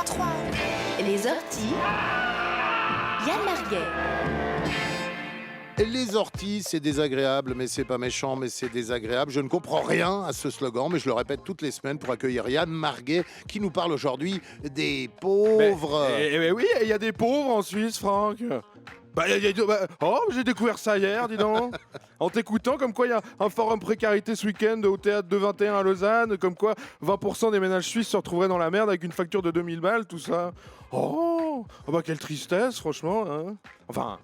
103. Les orties. Yann Marguet. Les orties, c'est désagréable, mais c'est pas méchant, mais c'est désagréable. Je ne comprends rien à ce slogan, mais je le répète toutes les semaines pour accueillir Yann Marguet, qui nous parle aujourd'hui des pauvres. Mais oui, il y a des pauvres en Suisse, Franck. J'ai découvert ça hier, dis donc. En t'écoutant, comme quoi il y a un forum précarité ce week-end au théâtre de 21 à Lausanne, comme quoi 20% des ménages suisses se retrouveraient dans la merde avec une facture de 2000 balles, tout ça. Quelle tristesse, franchement. Hein. Enfin...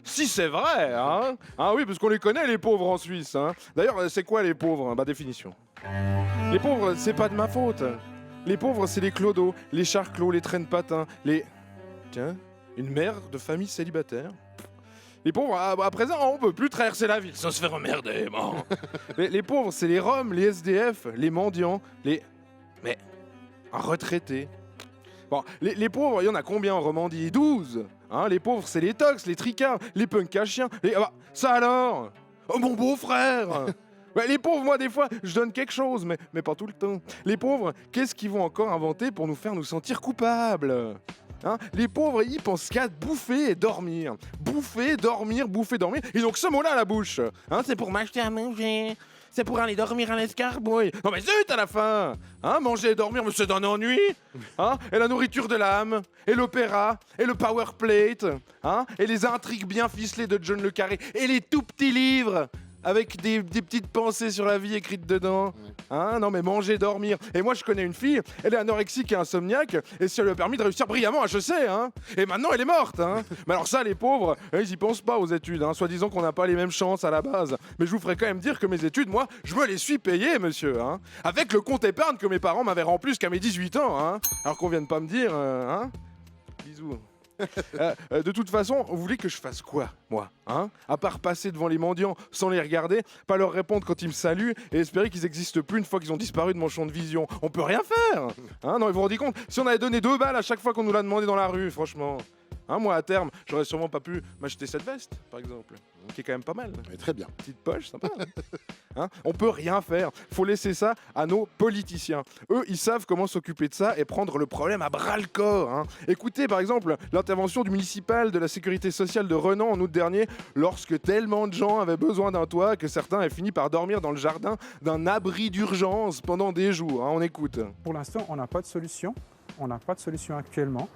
Si c'est vrai, hein. Ah oui, parce qu'on les connaît, les pauvres en Suisse, hein. D'ailleurs, c'est quoi les pauvres? Définition. Les pauvres, c'est pas de ma faute. Les pauvres, c'est les clodos, les charclos, les traînes patins, les... Tiens, une mère de famille célibataire. Les pauvres, à présent, on peut plus traverser la ville sans se faire emmerder, bon. Les pauvres, c'est les Roms, les SDF, les mendiants, Mais... un retraité. Bon, les pauvres, il y en a combien en Romandie? 12. Hein, les pauvres, c'est les tox, les tricards, les punks à chiens. Ça alors? Oh, mon beau-frère. Les pauvres, moi, des fois, je donne quelque chose, mais pas tout le temps. Les pauvres, qu'est-ce qu'ils vont encore inventer pour nous faire nous sentir coupables? Hein, les pauvres, ils pensent qu'à bouffer et dormir. Bouffer, dormir, bouffer, dormir. Ils ont que ce mot-là à la bouche. Hein, c'est pour m'acheter à manger. C'est pour aller dormir à l'escarbouille. Non mais zut à la fin. Hein, manger et dormir, mais c'est d'un ennui. Hein, et la nourriture de l'âme. Et l'opéra. Et le power plate. Hein, et les intrigues bien ficelées de John le Carré. Et les tout petits livres. Avec des petites pensées sur la vie écrites dedans. Hein, non mais manger, dormir. Et moi je connais une fille, elle est anorexique et insomniaque, et ça lui a permis de réussir brillamment à HEC, hein. Et maintenant elle est morte, hein. Mais alors ça, les pauvres, ils y pensent pas aux études, hein, soi-disant qu'on n'a pas les mêmes chances à la base. Mais je vous ferai quand même dire que mes études, moi, je me les suis payées, monsieur, hein. Avec le compte épargne que mes parents m'avaient rempli jusqu'à mes 18 ans, hein. Alors qu'on vienne pas me dire, hein. Bisous. De toute façon, vous voulez que je fasse quoi, moi, hein? À part passer devant les mendiants sans les regarder, pas leur répondre quand ils me saluent et espérer qu'ils existent plus une fois qu'ils ont disparu de mon champ de vision. On peut rien faire, hein? Non, vous vous rendez compte? Si on avait donné 2 balles à chaque fois qu'on nous l'a demandé dans la rue, franchement, hein, moi à terme, j'aurais sûrement pas pu m'acheter cette veste, par exemple, qui est quand même pas mal. Mais très bien. Petite poche, sympa. Hein, on peut rien faire. Faut laisser ça à nos politiciens. Eux, ils savent comment s'occuper de ça et prendre le problème à bras le corps. Hein. Écoutez, par exemple, l'intervention du municipal de la sécurité sociale de Renan en août dernier, lorsque tellement de gens avaient besoin d'un toit que certains avaient fini par dormir dans le jardin d'un abri d'urgence pendant des jours. Hein, on écoute. Pour l'instant, on n'a pas de solution. On n'a pas de solution actuellement.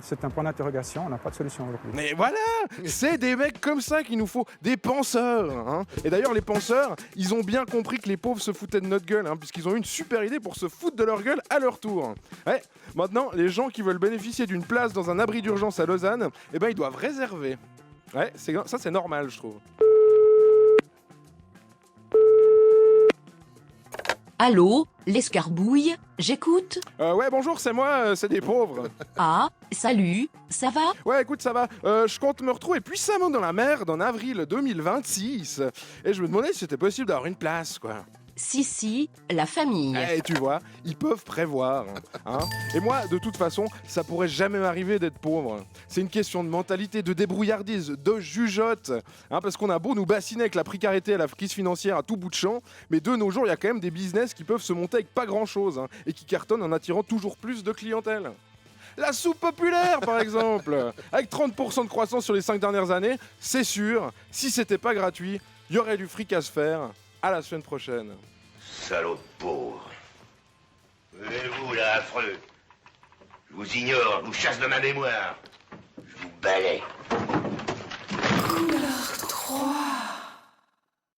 C'est un point d'interrogation, on n'a pas de solution aujourd'hui. Mais voilà, c'est des mecs comme ça qu'il nous faut, des penseurs. Hein. Et d'ailleurs, les penseurs, ils ont bien compris que les pauvres se foutaient de notre gueule, hein, puisqu'ils ont eu une super idée pour se foutre de leur gueule à leur tour. Ouais, maintenant, les gens qui veulent bénéficier d'une place dans un abri d'urgence à Lausanne, ils doivent réserver. Ouais, ça c'est normal, je trouve. Allô, l'escarbouille, j'écoute. Ouais, bonjour, c'est moi, c'est des pauvres. Ah, salut, ça va? Ouais, écoute, ça va. Je compte me retrouver puissamment dans la merde en avril 2026. Et je me demandais si c'était possible d'avoir une place, quoi. Si, la famille. Et tu vois, ils peuvent prévoir. Hein. Et moi, de toute façon, ça pourrait jamais m'arriver d'être pauvre. C'est une question de mentalité, de débrouillardise, de jugeote. Hein, parce qu'on a beau nous bassiner avec la précarité et la crise financière à tout bout de champ, mais de nos jours, il y a quand même des business qui peuvent se monter avec pas grand-chose, hein, et qui cartonnent en attirant toujours plus de clientèle. La soupe populaire, par exemple. Avec 30% de croissance sur les 5 dernières années, c'est sûr, si c'était pas gratuit, il y aurait du fric à se faire. À la semaine prochaine. Salaud de pauvre. Et vous, là, affreux. Je vous ignore, je vous chasse de ma mémoire. Je vous balaie.